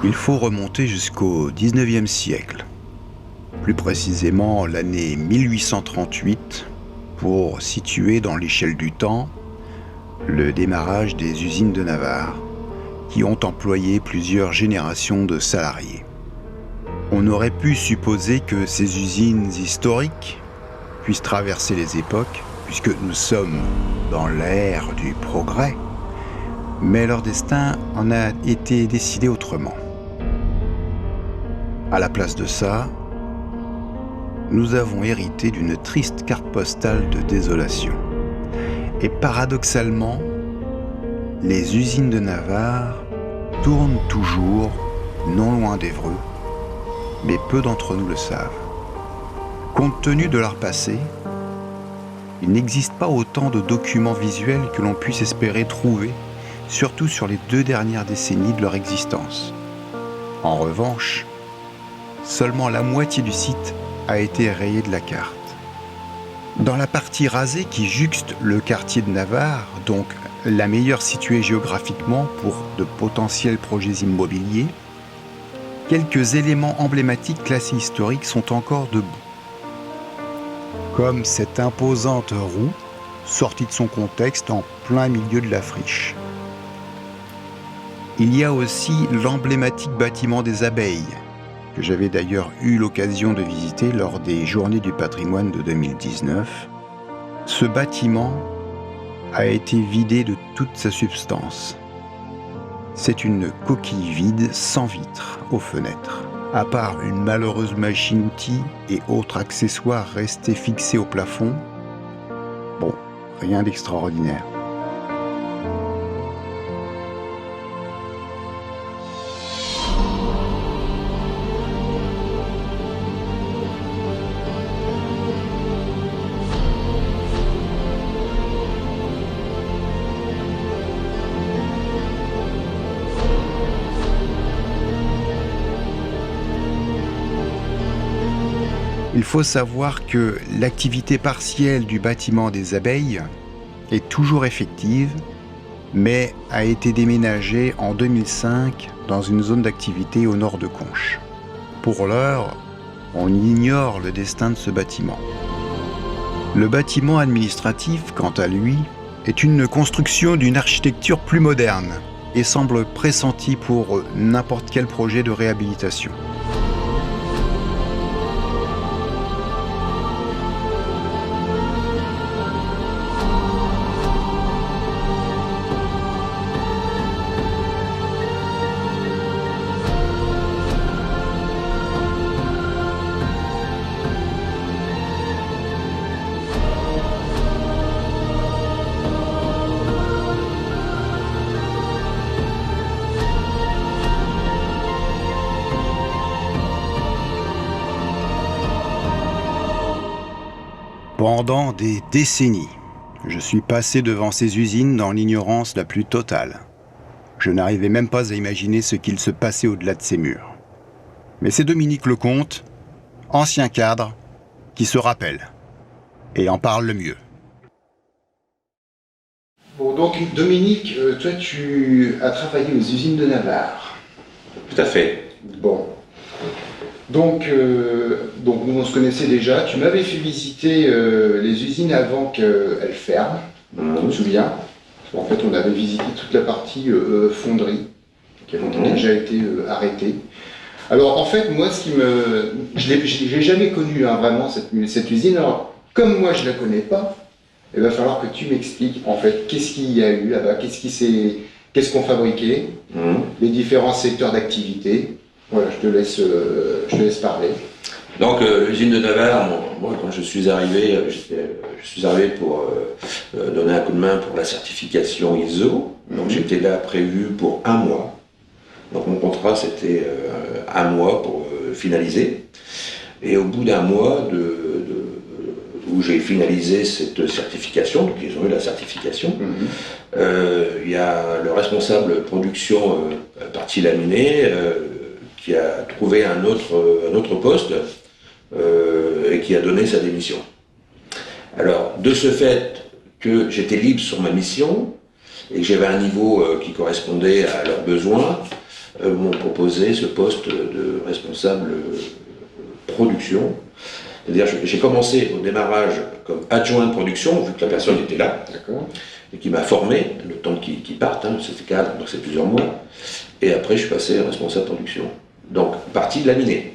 Il faut remonter jusqu'au XIXe siècle, plus précisément l'année 1838, pour situer dans l'échelle du temps le démarrage des usines de Navarre, qui ont employé plusieurs générations de salariés. On aurait pu supposer que ces usines historiques puissent traverser les époques, puisque nous sommes dans l'ère du progrès, mais leur destin en a été décidé autrement. À la place de ça, nous avons hérité d'une triste carte postale de désolation. Et paradoxalement, les usines de Navarre tournent toujours, non loin d'Évreux, mais peu d'entre nous le savent. Compte tenu de leur passé, il n'existe pas autant de documents visuels que l'on puisse espérer trouver, surtout sur les 2 dernières décennies de leur existence. En revanche, seulement la moitié du site a été rayée de la carte. Dans la partie rasée qui jouxte le quartier de Navarre, donc la meilleure située géographiquement pour de potentiels projets immobiliers, quelques éléments emblématiques classés historiques sont encore debout. Comme cette imposante roue sortie de son contexte en plein milieu de la friche. Il y a aussi l'emblématique bâtiment des abeilles, que j'avais d'ailleurs eu l'occasion de visiter lors des Journées du patrimoine de 2019. Ce bâtiment a été vidé de toute sa substance. C'est une coquille vide sans vitres aux fenêtres, à part une malheureuse machine-outil et autres accessoires restés fixés au plafond. Bon, rien d'extraordinaire. Il faut savoir que l'activité partielle du bâtiment des abeilles est toujours effective, mais a été déménagée en 2005 dans une zone d'activité au nord de Conches. Pour l'heure, on ignore le destin de ce bâtiment. Le bâtiment administratif, quant à lui, est une construction d'une architecture plus moderne et semble pressenti pour n'importe quel projet de réhabilitation. Pendant des décennies, je suis passé devant ces usines dans l'ignorance la plus totale. Je n'arrivais même pas à imaginer ce qu'il se passait au-delà de ces murs. Mais c'est Dominique Lecomte, ancien cadre, qui se rappelle et en parle le mieux. Bon, donc Dominique, toi tu as travaillé aux usines de Navarre. Tout à fait. Bon. Donc nous on se connaissait déjà. Tu m'avais fait visiter les usines avant qu'elles ferment. Tu te souviens? En fait, on avait visité toute la partie fonderie qui avait déjà été arrêtée. Alors en fait, moi, je l'ai jamais connu vraiment cette usine. Alors comme moi je la connais pas, il va falloir que tu m'expliques en fait qu'est-ce qu'il y a eu là-bas, qu'est-ce qu'on fabriquait, les différents secteurs d'activité. Voilà, je te laisse parler. Donc l'usine de Navarre, moi quand je suis arrivé pour donner un coup de main pour la certification ISO. Donc j'étais là prévu pour 1 mois. Donc mon contrat c'était 1 mois pour finaliser. Et au bout d'1 mois où j'ai finalisé cette certification, donc ils ont eu la certification, il y a le responsable production partie laminée qui a trouvé un autre poste et qui a donné sa démission. Alors, de ce fait que j'étais libre sur ma mission et que j'avais un niveau qui correspondait à leurs besoins, m'ont proposé ce poste de responsable production. C'est-à-dire j'ai commencé au démarrage comme adjoint de production, vu que la personne était là, et qui m'a formé, le temps qu'il parte, hein, c'était cadre, donc c'est plusieurs mois. Et après, je suis passé responsable de production. Donc, partie de laminé,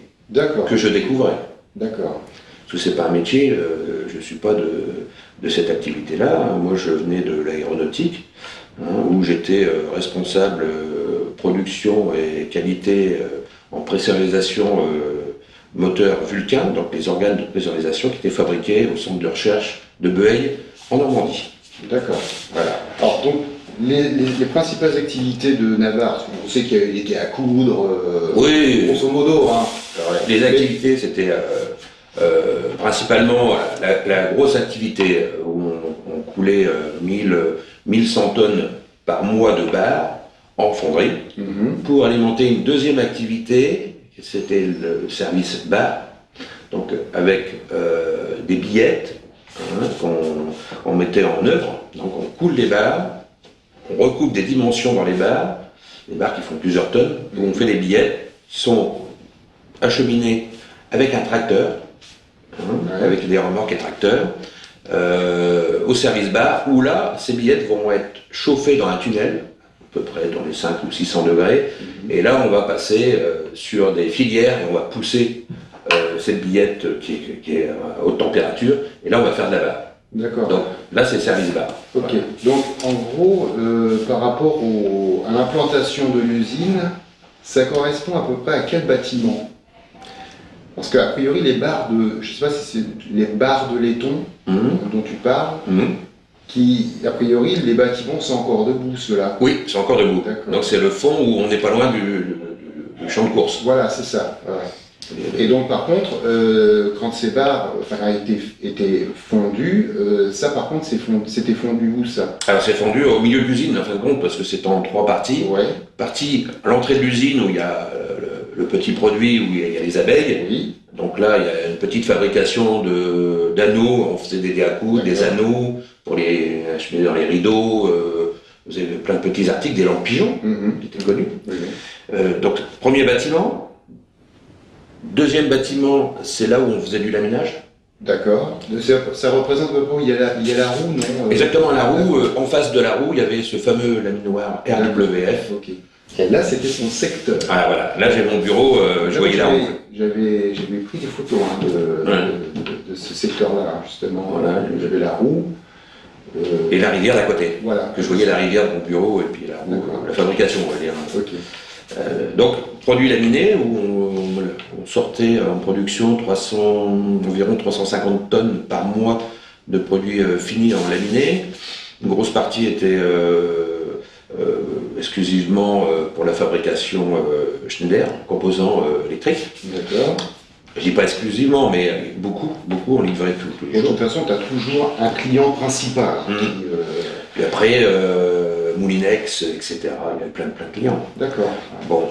que je découvrais. D'accord. Parce que c'est pas un métier, je ne suis pas de cette activité-là. Moi, je venais de l'aéronautique, hein, où j'étais responsable production et qualité en pressurisation moteur Vulcain, donc les organes de pressurisation qui étaient fabriqués au centre de recherche de Bueil, en Normandie. D'accord. Voilà. Alors, donc, les principales activités de Navarre, on sait qu'il était à coudre, oui, grosso modo. Hein. Les activités, c'était principalement la grosse activité où on coulait 1100 tonnes par mois de barre en fonderie, pour alimenter une deuxième activité, c'était le service bar, donc avec des billettes qu'on mettait en œuvre. Donc on coule les barres, on recoupe des dimensions dans les barres qui font plusieurs tonnes, où on fait des billettes qui sont acheminés avec un tracteur, avec des remorques et tracteurs, au service bar, où là, ces billettes vont être chauffées dans un tunnel, à peu près dans les 500 ou 600 degrés, et là on va passer sur des filières et on va pousser cette billette qui est à haute température, et là on va faire de la barre. D'accord. Donc là c'est service bar. Ok. Voilà. Donc en gros, par rapport à l'implantation de l'usine, ça correspond à peu près à quel bâtiment? Parce qu'a priori les barres de, je sais pas si c'est les barres de laiton dont tu parles, qui a priori les bâtiments sont encore debout ceux-là. Oui, c'est encore debout. Donc c'est le fond où on n'est pas loin du champ de course. Voilà, c'est ça. Voilà. Et donc par contre, quand ces barres étaient fondues, ça par contre c'était fondu où ça? Alors c'est fondu au milieu de l'usine en fin de compte, parce que c'est en 3 parties. Ouais. Partie à l'entrée de l'usine où il y a le petit produit, où il y a les abeilles. Oui. Donc là il y a une petite fabrication d'anneaux, on faisait des coudre, des anneaux pour les acheter dans les rideaux. Vous avez plein de petits articles, des lampes pigeons qui étaient connus. Donc premier bâtiment. Deuxième bâtiment, c'est là où on faisait du laminage. D'accord. Ça représente à peu près où il y a la roue, non? Exactement, la roue. En face de la roue, il y avait ce fameux laminoir RWF. Ok. Et là, c'était son secteur. Ah voilà, là j'ai mon bureau, je voyais la roue. J'avais pris des photos de ce secteur-là, justement. Voilà, j'avais la roue. Et la rivière d'à côté. Voilà. Que je voyais la rivière de mon bureau et puis la roue, la fabrication, on va dire. Ok. Donc, produit laminé, où on sortait en production environ 350 tonnes par mois de produits finis en laminé. Une grosse partie était exclusivement pour la fabrication Schneider, composants électriques. D'accord. Je dis pas exclusivement, mais beaucoup on livrait tous les jours. De toute façon, tu as toujours un client principal. Puis après, Moulinex, etc. Il y avait plein de clients. D'accord. Bon.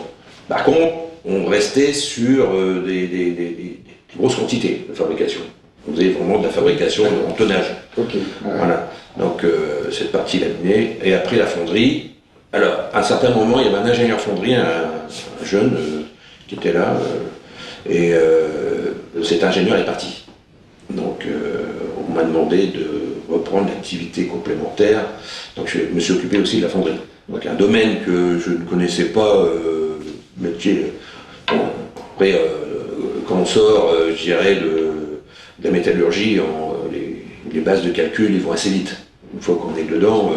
Par contre, on restait sur des grosses quantités de fabrication. On faisait vraiment de la fabrication en tonnage. Ok. Voilà. Donc, cette partie laminée. Et après, la fonderie. Alors, à un certain moment, il y avait un ingénieur fonderie, un jeune qui était là. Et cet ingénieur est parti. Donc, on m'a demandé de reprendre l'activité complémentaire. Donc, je me suis occupé aussi de la fonderie. Donc, un domaine que je ne connaissais pas, métier. Après, quand on sort, je dirais, de la métallurgie, les bases de calcul, ils vont assez vite. Une fois qu'on est dedans,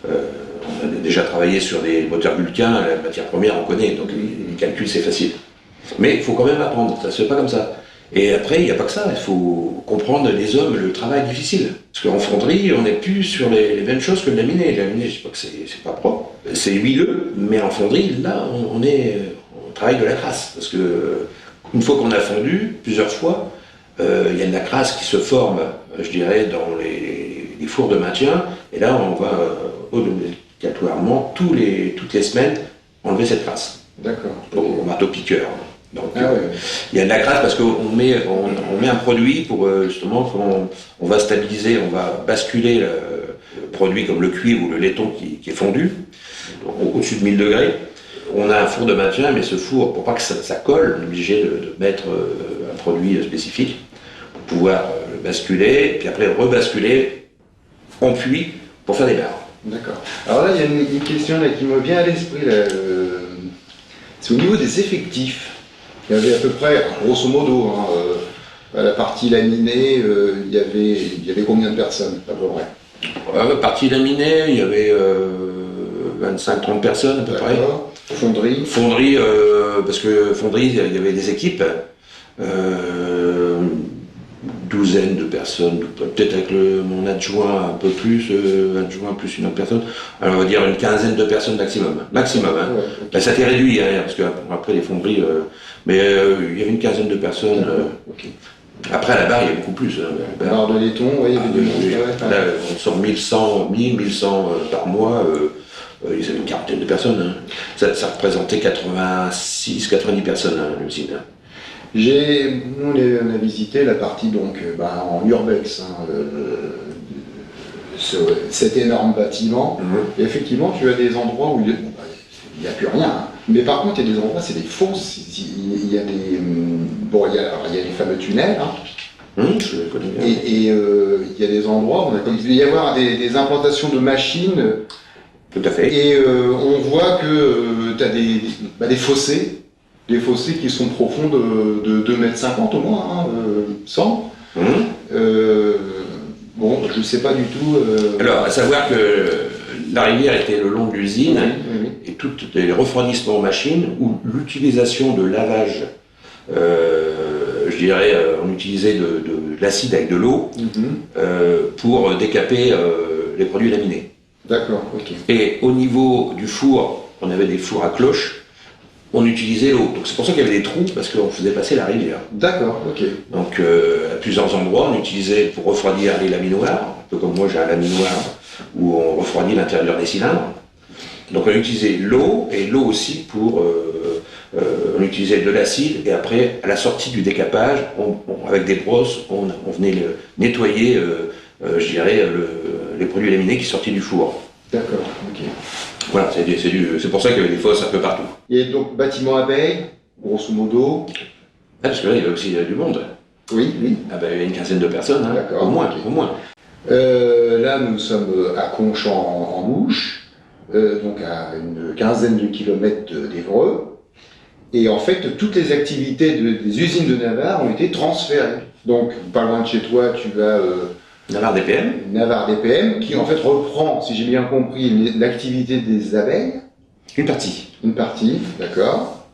on a déjà travaillé sur des moteurs Vulcain, la matière première, on connaît, donc les calculs, c'est facile. Mais il faut quand même apprendre, ça se fait pas comme ça. Et après, il n'y a pas que ça, il faut comprendre les hommes, le travail difficile. Parce qu'en fonderie, on n'est plus sur les mêmes choses que le laminé. Le laminé, je ne dis pas que c'est pas propre, c'est huileux, mais en fonderie, là, on travaille de la crasse. Parce que une fois qu'on a fondu, plusieurs fois, il y a de la crasse qui se forme, je dirais, dans les fours de maintien. Et là, on va obligatoirement, toutes les semaines, enlever cette crasse. D'accord. Au marteau-piqueur. Donc, il y a de la crasse parce qu'on met un produit pour justement quand on va stabiliser, on va basculer le produit comme le cuivre ou le laiton qui est fondu au-dessus de 1000 degrés. on a un four de maintien, mais ce four, pour pas que ça colle, on est obligé de mettre un produit spécifique pour pouvoir le basculer, puis après rebasculer en puits pour faire des barres. D'accord. Alors là, il y a une question là, qui me vient à l'esprit. C'est au niveau des effectifs. Il y avait à peu près, grosso modo, à la partie laminée, il y avait combien de personnes à peu près? Partie laminée, il y avait 25-30 personnes à peu près. Fonderie. Fonderie, parce que fonderie, il y avait des équipes. Douzaine de personnes, peut-être avec mon adjoint un peu plus, adjoint plus une autre personne, alors on va dire une quinzaine de personnes maximum. Maximum, hein. Ouais, okay. Ça s'est réduit, hein, parce qu'après les fonderies, mais il y avait une quinzaine de personnes. Okay. Après à la barre, il y a beaucoup plus. La barre de laiton, oui, il y avait du monde. Là, on sort 1100 par mois, ils avaient une quarantaine de personnes. Hein. Ça représentait 86-90 personnes, hein, l'usine. Hein. Nous, on a visité la partie donc, en urbex, hein, cet énorme bâtiment. Et effectivement, tu as des endroits où il n'y a plus rien. Hein. Mais par contre, il y a des endroits, c'est des fosses. Il y a des, il y a les fameux tunnels. Hein. Je connais bien. Et il y a des endroits où il va y avoir des implantations de machines. Tout à fait. Et on voit que tu as des fossés. Des fossés qui sont profonds de 2,50 m au moins, hein, 100. Bon, je ne sais pas du tout. Alors, à savoir que la rivière était le long de l'usine, et tous les refroidissements en machine, ou l'utilisation de lavage, je dirais, on utilisait de l'acide avec de l'eau pour décaper les produits laminés. D'accord, ok. Et au niveau du four, on avait des fours à cloche. On utilisait l'eau. Donc c'est pour ça qu'il y avait des trous, parce qu'on faisait passer la rivière. D'accord, ok. Donc à plusieurs endroits, on utilisait pour refroidir les laminoirs, un peu comme moi j'ai un laminoir où on refroidit l'intérieur des cylindres. Donc on utilisait l'eau, et l'eau aussi pour... on utilisait de l'acide, et après, à la sortie du décapage, avec des brosses, on venait nettoyer, je dirais, les produits laminés qui sortaient du four. D'accord, ok. Voilà, c'est pour ça qu'il y avait des fosses un peu partout. Et donc, bâtiment abeille, grosso modo. Ah, parce que là, il y avait aussi du monde. Oui, oui. Ah ben, il y a une quinzaine de personnes, hein, D'accord, au moins, okay. Au moins. Là, nous sommes à Conchamp-en-Mouche, donc à une quinzaine de kilomètres d'Évreux. Et en fait, toutes les activités des usines de Navarre ont été transférées. Donc, pas loin de chez toi, tu as... Navarre DPM. Navarre DPM, qui en fait reprend, si j'ai bien compris, l'activité des abeilles. Une partie. Une partie, d'accord.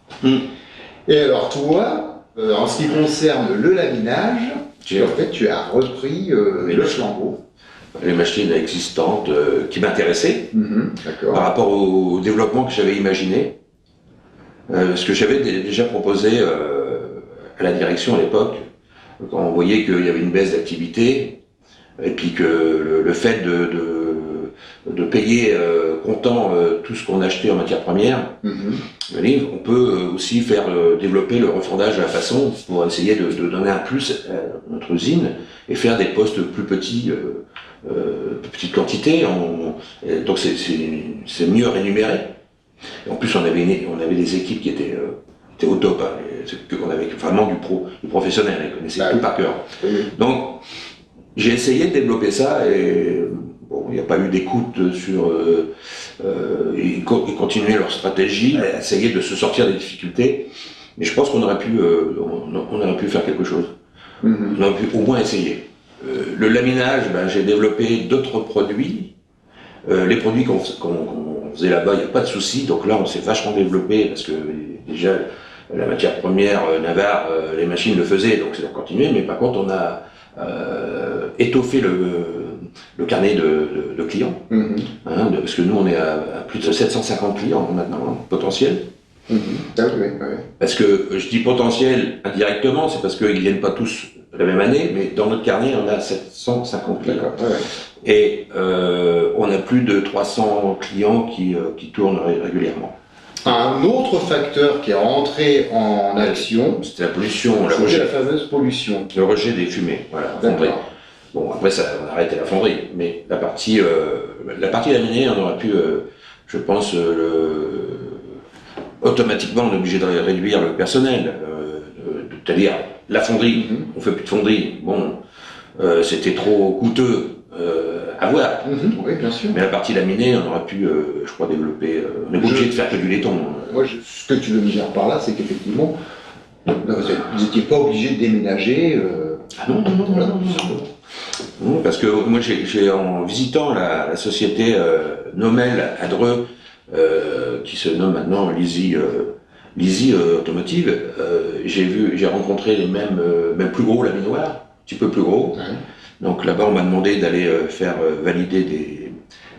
Et alors toi, en ce qui concerne le laminage, en fait, tu as repris le flambeau. Les machines existantes qui m'intéressaient par rapport au développement que j'avais imaginé. Ce que j'avais déjà proposé à la direction à l'époque, quand on voyait qu'il y avait une baisse d'activité, et puis que le fait de payer comptant tout ce qu'on achetait en matière première, on peut aussi faire développer le refondage à la façon pour essayer de donner un plus à notre usine et faire des postes plus petits, petites quantités. Donc c'est mieux rémunéré. Et en plus on avait des équipes qui étaient au top, hein, qu'on avait vraiment du professionnel, ils connaissaient tout par cœur. Donc j'ai essayé de développer ça et bon, il n'y a pas eu d'écoute sur... ils continuaient leur stratégie, essayer de se sortir des difficultés, mais je pense qu'on aurait pu faire quelque chose. On aurait pu au moins essayer. Le laminage, j'ai développé d'autres produits. Les produits qu'on faisait là-bas, il n'y a pas de souci, donc là on s'est vachement développé parce que déjà la matière première, Navarre, les machines le faisaient, donc c'est continué, mais par contre on a étoffer le carnet de clients, parce que nous on est à plus de 750 clients maintenant, hein, potentiels. Parce que je dis potentiel indirectement, c'est parce qu'ils ne viennent pas tous la même année, mais dans notre carnet on a 750 clients. Et on a plus de 300 clients qui tournent régulièrement. Un autre facteur qui est rentré en action, c'était la pollution, c'était la fameuse pollution. Le rejet des fumées, voilà, fonderie. Bon, après ça, on a arrêté la fonderie, mais la partie laminée, on aurait pu, je pense, automatiquement on est obligé de réduire le personnel, c'est-à-dire la fonderie, on fait plus de fonderie, bon, c'était trop coûteux à voir. Oui, bien sûr. Mais la partie laminée, on aurait pu, je crois, développer, on n'est pas obligé de faire que du laiton. Ce que tu veux me dire par là, c'est qu'effectivement, vous n'étiez pas obligé de déménager. Ah non, non, parce que moi, j'ai en visitant la société Nomel à Dreux, qui se nomme maintenant Lizzie Automotive, j'ai rencontré les mêmes plus gros laminoirs, un petit peu plus gros. Ouais. Donc là-bas, on m'a demandé d'aller faire valider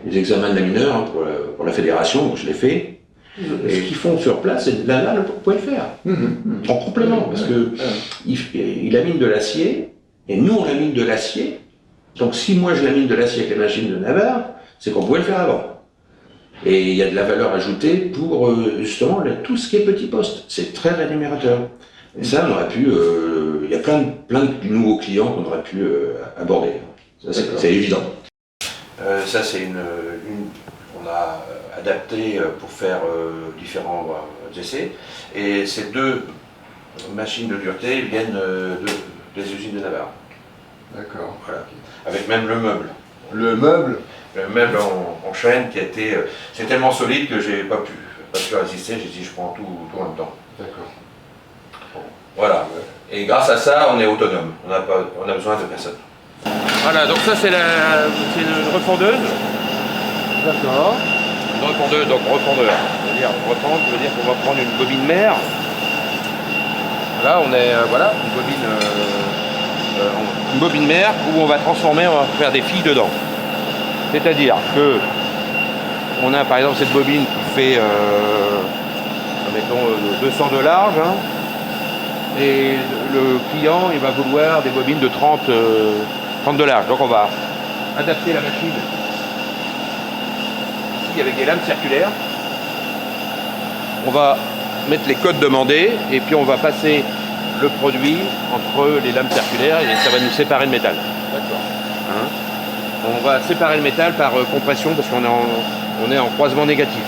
des examens de lamineurs hein, pour la fédération, donc je l'ai fait. Et ce qu'ils font sur place, c'est là, vous pouvez le faire. En complément, parce que il lamine de l'acier, et nous on lamine de l'acier. Donc si moi je lamine de l'acier avec les machines de Navarre, c'est qu'on pouvait le faire avant. Et il y a de la valeur ajoutée pour justement tout ce qui est petit poste. C'est très rémunérateur. Et ça, on aurait pu. Il y a plein de nouveaux clients qu'on aurait pu aborder. Ça, c'est évident. Ça, c'est on a adapté pour faire différents essais. Et ces deux machines de dureté viennent des usines de Navarre. D'accord. Voilà. Avec même le meuble. Le meuble. Le meuble en chaîne qui a été. C'est tellement solide que j'ai pas pu résister. J'ai dit je prends tout en même temps. D'accord. Bon, voilà. Et grâce à ça, on est autonome. On a besoin de personne. Voilà, donc ça c'est une refendeuse. D'accord. Une refendeuse, donc refendeur. C'est-à-dire refendre, ça veut dire qu'on va prendre une bobine mère. Là, on est voilà, une bobine mère où on va transformer, on va faire des filles dedans. C'est-à-dire que on a par exemple cette bobine qui fait mettons 200 de large hein, et le client il va vouloir des bobines de 30 de large. Donc on va adapter la machine ici avec des lames circulaires. On va mettre les codes demandés et puis on va passer le produit entre les lames circulaires et ça va nous séparer le métal. D'accord. Hein, on va séparer le métal par compression parce qu'on est en croisement négatif.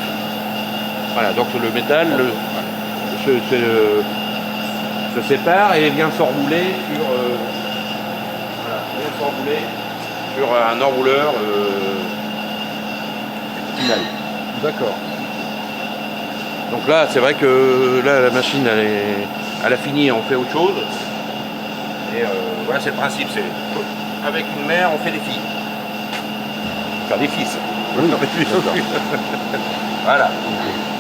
Voilà, donc le métal se sépare et vient s'enrouler sur un enrouleur final. D'accord. Donc là, c'est vrai que là, la machine, elle a fini, on fait autre chose. Et voilà, c'est le principe. C'est avec une mère, on fait des filles. Faire des fils. Oui, Voilà.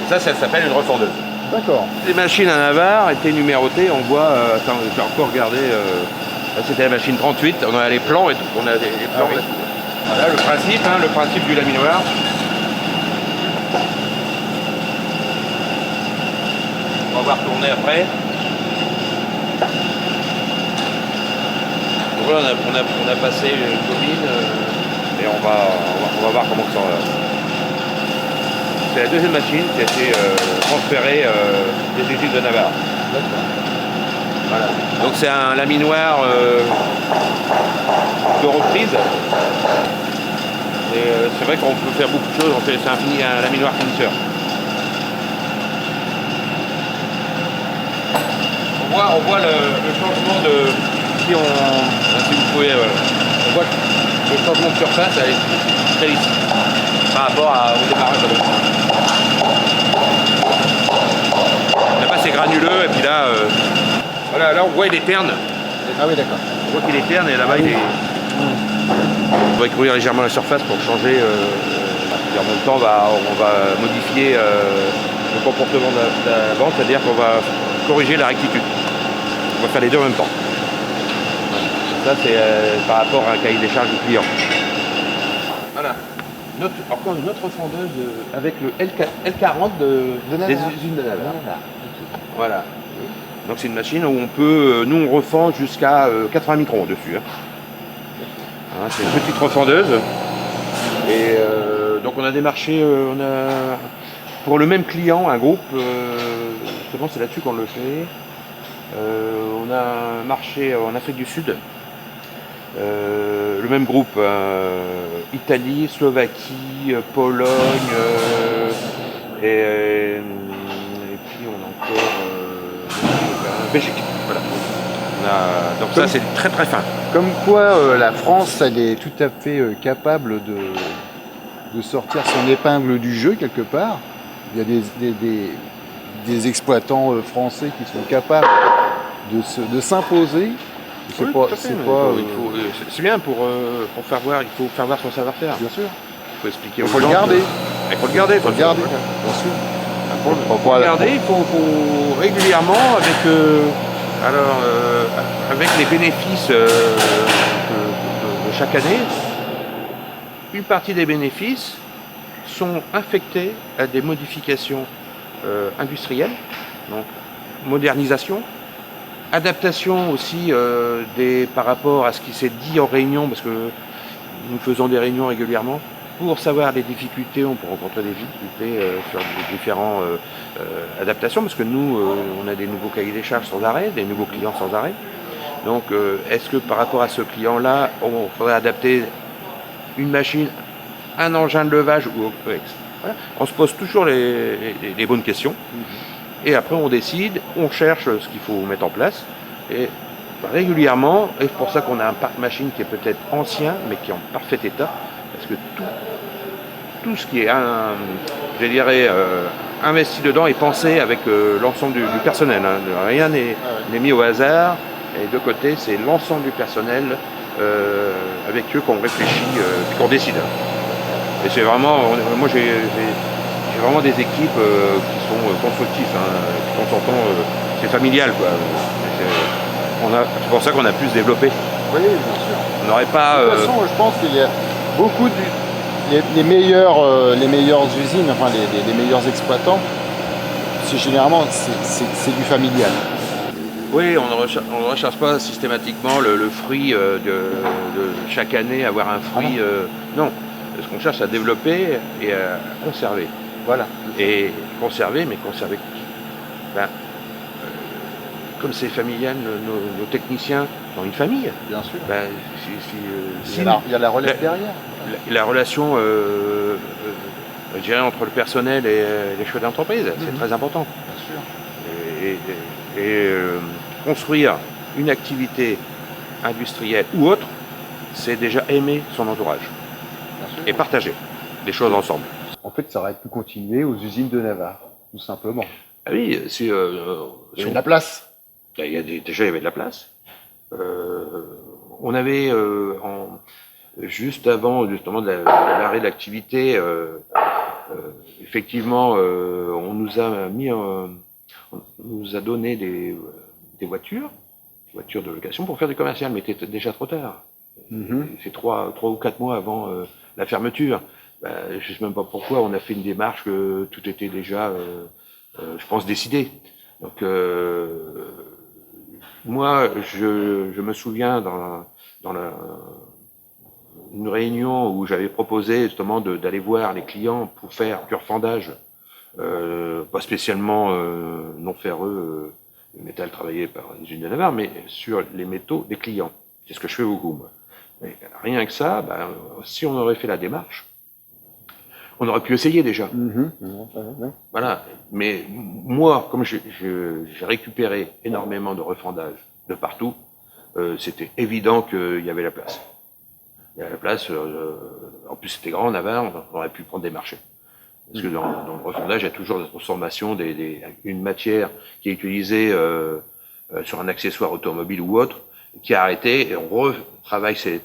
Et ça s'appelle une refendeuse. D'accord. Les machines à Navarre étaient numérotées. On voit, attends, j'ai encore regardé. Là, c'était la machine 38. On a les plans et tout. On a des plans. Ah, oui. Voilà le principe du laminoir. On va retourner après. Donc voilà, on a passé une bobine et on va voir comment ça va. C'est la deuxième machine qui a été transférée des usines de Navarre. Voilà. Donc c'est un laminoir de reprise. Et c'est vrai qu'on peut faire beaucoup de choses. C'est un laminoir finisseur. On voit le changement de. Si vous pouvez, on voit le changement de surface, elle est très lisse par rapport au démarrage de l'autre. Là-bas c'est granuleux et puis là, voilà, là on voit il est terne. Ah oui, d'accord. On voit qu'il est terne et là-bas il est. On va écourir légèrement la surface pour changer. En même temps, on va modifier le comportement de la bande, c'est-à-dire qu'on va corriger la rectitude. On va faire les deux en même temps. Ça, c'est par rapport à un cahier des charges du client. Voilà. Encore une autre fondeuse avec le L40 des usines de Navarre. Voilà. Donc c'est une machine où on peut, nous on refend jusqu'à 80 microns dessus. Hein, c'est une petite refendeuse. Et donc on a démarché, pour le même client, un groupe, justement c'est là-dessus qu'on le fait. On a marché en Afrique du Sud, le même groupe, Italie, Slovaquie, Pologne, et Belgique. Voilà. Donc ça, c'est très très fin. Comme quoi, la France, elle est tout à fait capable de sortir son épingle du jeu quelque part. Il y a des exploitants français qui sont capables de s'imposer. Oui, tout à fait, c'est bien pour faire voir, il faut faire voir son savoir-faire. Bien sûr. Il faut expliquer Il aux faut gens le garder. Il faut le garder. Il faut le garder, Voilà. bien sûr. Pour le garder, il faut régulièrement, avec les bénéfices de chaque année, une partie des bénéfices sont affectés à des modifications industrielles, donc modernisation, adaptation aussi par rapport à ce qui s'est dit en réunion, parce que nous faisons des réunions régulièrement, pour savoir les difficultés, on peut rencontrer des difficultés sur les différentes adaptations, parce que nous, on a des nouveaux cahiers des charges sans arrêt, des nouveaux clients sans arrêt. Donc, est-ce que par rapport à ce client-là, on faudrait adapter une machine, un engin de levage ou voilà. On se pose toujours les bonnes questions. Et après, on décide, on cherche ce qu'il faut mettre en place. Et régulièrement, et c'est pour ça qu'on a un parc machine qui est peut-être ancien, mais qui est en parfait état, parce que tout ce qui est, investi dedans est pensé avec l'ensemble du personnel. Hein. Rien n'est mis au hasard. Et de côté, c'est l'ensemble du personnel avec eux qu'on réfléchit, qu'on décide. Et c'est vraiment, moi j'ai vraiment des équipes qui sont constructives, hein, c'est familial, quoi. C'est pour ça qu'on a pu se développer. Oui, bien sûr. On n'aurait pas. De toute façon, je pense qu'il y a beaucoup les meilleures usines, enfin les meilleurs exploitants, c'est généralement c'est du familial. Oui, on ne recherche pas systématiquement le fruit de chaque année, avoir un fruit. Non, ce qu'on cherche à développer et à conserver. Voilà. Et conserver, mais conserver. Comme c'est familial, nos techniciens sont une famille. Bien sûr. Il y a la relève derrière. La relation, je dirais, entre le personnel et les chefs d'entreprise, c'est très important. Bien sûr. Et construire une activité industrielle ou autre, c'est déjà aimer son entourage. Bien sûr. Et partager des choses ensemble. En fait, ça aurait pu continuer aux usines de Navarre, tout simplement. Ah oui, il y avait de la place. Déjà, il y avait de la place. On avait, juste avant justement de l'arrêt de l'activité, effectivement, on nous a donné des voitures de location pour faire du commercial, mais c'était déjà trop tard. C'est 3 ou 4 mois avant la fermeture. Je ne sais même pas pourquoi on a fait une démarche que tout était déjà, je pense, décidé. Donc, moi, je me souviens dans une réunion où j'avais proposé justement d'aller voir les clients pour faire du refendage, pas spécialement non ferreux, le métal travaillé par les usines de Navarre, mais sur les métaux des clients. C'est ce que je fais beaucoup, moi. Mais rien que ça, si on aurait fait la démarche, on aurait pu essayer déjà. Voilà. Mais moi, comme j'ai récupéré énormément de refendage de partout, c'était évident qu'il y avait la place. Il y avait la place, en plus c'était grand, Navarre, on aurait pu prendre des marchés. Parce que dans le refondage, il y a toujours la transformation une matière qui est utilisée sur un accessoire automobile ou autre, qui est arrêtée, et on retravaille ce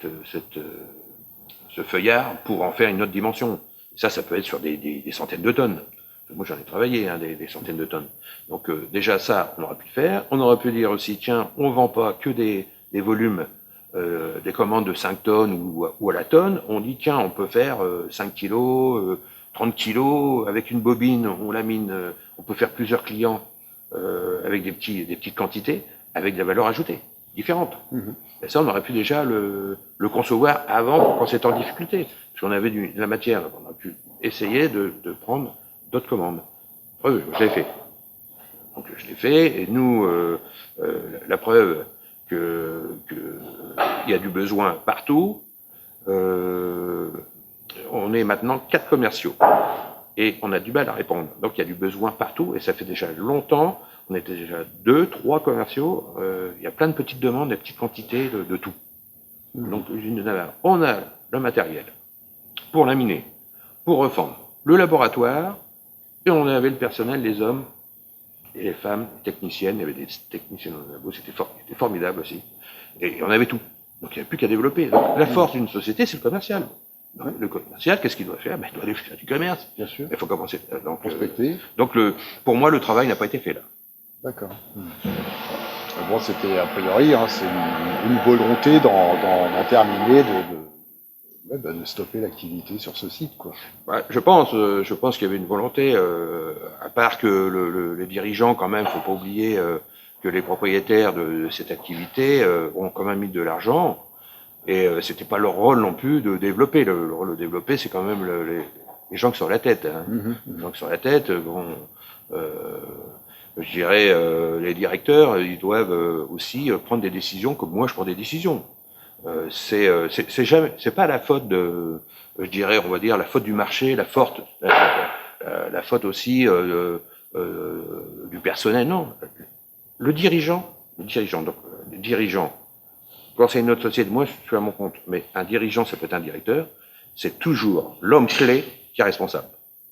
feuillard pour en faire une autre dimension. Ça peut être sur des centaines de tonnes. Moi, j'en ai travaillé, des centaines de tonnes. Donc, déjà, ça, on aurait pu le faire. On aurait pu dire aussi, tiens, on vend pas que des volumes, des commandes de 5 tonnes ou à la tonne. On dit, tiens, on peut faire 5 kilos, 30 kilos, avec une bobine, on lamine, on peut faire plusieurs clients avec des petites quantités, avec de la valeur ajoutée, différente. Et ça, on aurait pu déjà le concevoir avant, quand c'était en difficulté. Parce qu'on avait de la matière, on a pu essayer de prendre d'autres commandes. Preuve, je l'ai fait. Donc je l'ai fait, et nous, la preuve qu'il y a du besoin partout, on est maintenant 4 commerciaux. Et on a du mal à répondre. Donc il y a du besoin partout, et ça fait déjà longtemps. On était déjà 2, 3 commerciaux. Il y a plein de petites demandes, des petites quantités de tout. Donc, l'usine de Navarre, on a le matériel pour laminer, pour refendre, le laboratoire, et on avait le personnel, les hommes et les femmes, techniciennes. Il y avait des techniciennes dans le labo, c'était formidable aussi. Et on avait tout. Donc, il n'y avait plus qu'à développer. Donc, la force d'une société, c'est le commercial. Donc, le commercial, qu'est-ce qu'il doit faire? Il doit aller faire du commerce. Bien sûr. Il faut commencer. Prospecter. Donc, pour moi, le travail n'a pas été fait là. D'accord. Bon, c'était a priori, c'est une volonté d'en terminer, de stopper l'activité sur ce site, quoi. Ouais, je pense qu'il y avait une volonté, à part que les dirigeants, quand même, faut pas oublier que les propriétaires de cette activité ont quand même mis de l'argent, et c'était pas leur rôle non plus de développer. Le rôle de développer, c'est quand même les gens qui sont à la tête. Hein. Les gens qui sont à la tête, je dirais, les directeurs, ils doivent aussi prendre des décisions comme moi je prends des décisions. C'est pas la faute de, je dirais, on va dire, la faute du marché, la faute aussi du personnel, non. Le dirigeant, quand c'est une autre société, moi je suis à mon compte, mais un dirigeant, ça peut être un directeur, c'est toujours l'homme clé qui est responsable.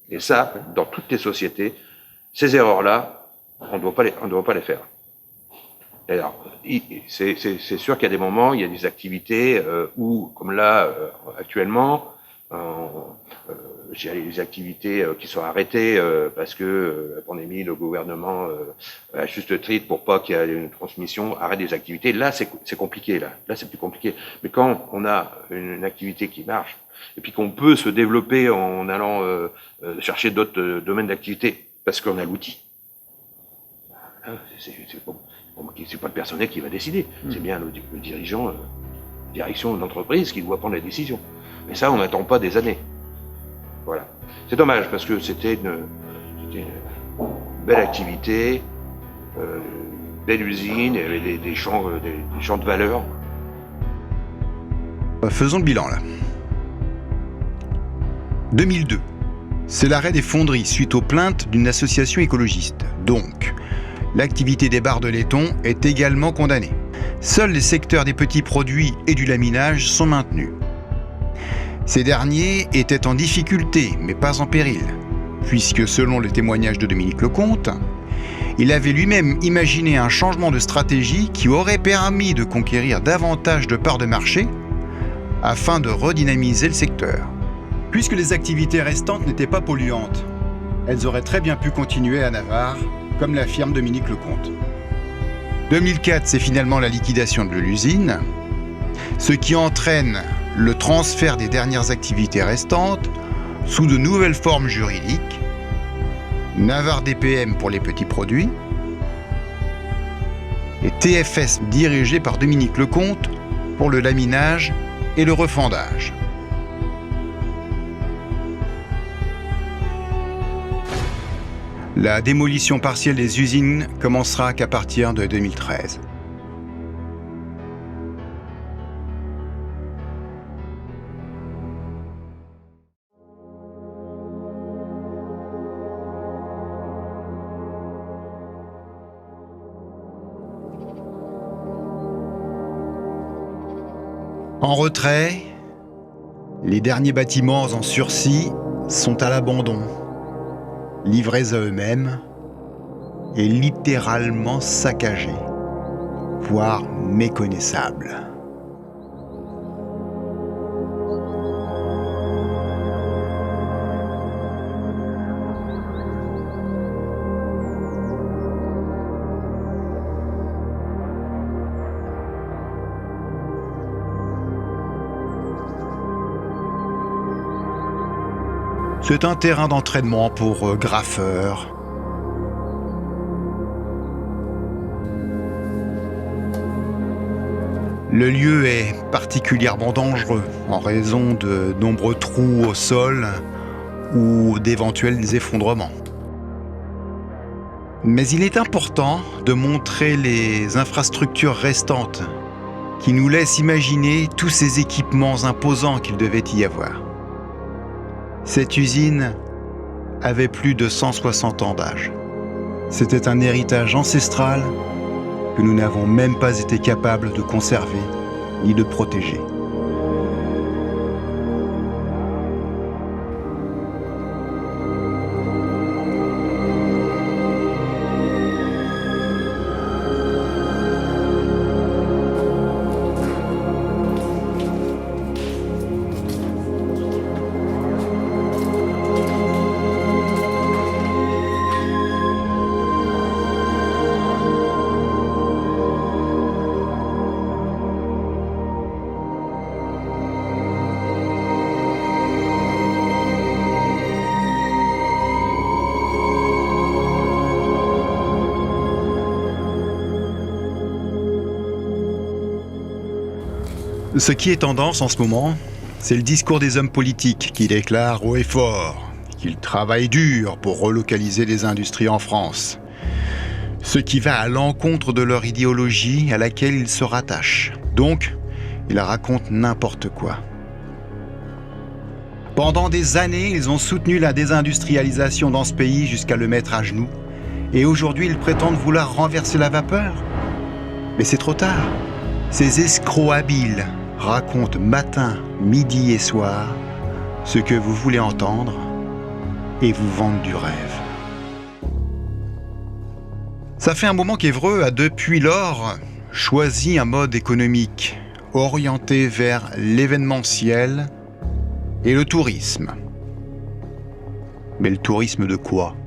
Et ça, dans toutes les sociétés, ces erreurs-là, on ne doit pas les faire. Et alors, c'est sûr qu'il y a des moments, il y a des activités où, comme là, actuellement, j'ai des activités qui sont arrêtées parce que la pandémie, le gouvernement, à juste titre, pour pas qu'il y ait une transmission, arrête des activités. Là, c'est compliqué. Là, c'est plus compliqué. Mais quand on a une activité qui marche et puis qu'on peut se développer en allant chercher d'autres domaines d'activité parce qu'on a l'outil. C'est pas le personnel qui va décider, c'est bien le dirigeant, direction de l'entreprise qui doit prendre la décision. Mais ça, on n'attend pas des années. Voilà. C'est dommage parce que c'était une belle activité, belle usine, il y avait des champs de valeur. Faisons le bilan là. 2002. C'est l'arrêt des fonderies suite aux plaintes d'une association écologiste. Donc, l'activité des bars de laiton est également condamnée. Seuls les secteurs des petits produits et du laminage sont maintenus. Ces derniers étaient en difficulté, mais pas en péril, puisque selon le témoignage de Dominique Lecomte, il avait lui-même imaginé un changement de stratégie qui aurait permis de conquérir davantage de parts de marché afin de redynamiser le secteur. Puisque les activités restantes n'étaient pas polluantes, elles auraient très bien pu continuer à Navarre, comme l'affirme Dominique Lecomte. 2004, c'est finalement la liquidation de l'usine, ce qui entraîne le transfert des dernières activités restantes sous de nouvelles formes juridiques, Navarre DPM pour les petits produits et TFS dirigé par Dominique Lecomte pour le laminage et le refendage. La démolition partielle des usines commencera qu'à partir de 2013. En retrait, les derniers bâtiments en sursis sont à l'abandon, livrés à eux-mêmes et littéralement saccagés, voire méconnaissables. C'est un terrain d'entraînement pour graffeurs. Le lieu est particulièrement dangereux en raison de nombreux trous au sol ou d'éventuels effondrements. Mais il est important de montrer les infrastructures restantes qui nous laissent imaginer tous ces équipements imposants qu'il devait y avoir. Cette usine avait plus de 160 ans d'âge. C'était un héritage ancestral que nous n'avons même pas été capables de conserver ni de protéger. Ce qui est tendance en ce moment, c'est le discours des hommes politiques qui déclarent haut et fort qu'ils travaillent dur pour relocaliser les industries en France. Ce qui va à l'encontre de leur idéologie à laquelle ils se rattachent. Donc, ils racontent n'importe quoi. Pendant des années, ils ont soutenu la désindustrialisation dans ce pays jusqu'à le mettre à genoux. Et aujourd'hui, ils prétendent vouloir renverser la vapeur. Mais c'est trop tard. Ces escrocs habiles racontent matin, midi et soir ce que vous voulez entendre et vous vendent du rêve. Ça fait un moment qu'Évreux a depuis lors choisi un mode économique orienté vers l'événementiel et le tourisme. Mais le tourisme de quoi ?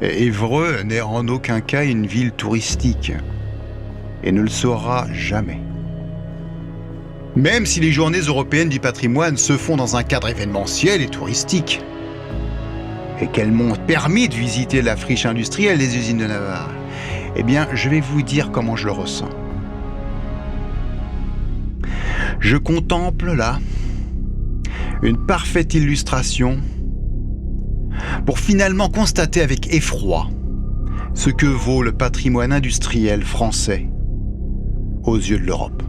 Évreux n'est en aucun cas une ville touristique et ne le sera jamais. Même si les journées européennes du patrimoine se font dans un cadre événementiel et touristique, et qu'elles m'ont permis de visiter la friche industrielle des usines de Navarre, eh bien, je vais vous dire comment je le ressens. Je contemple là une parfaite illustration pour finalement constater avec effroi ce que vaut le patrimoine industriel français aux yeux de l'Europe.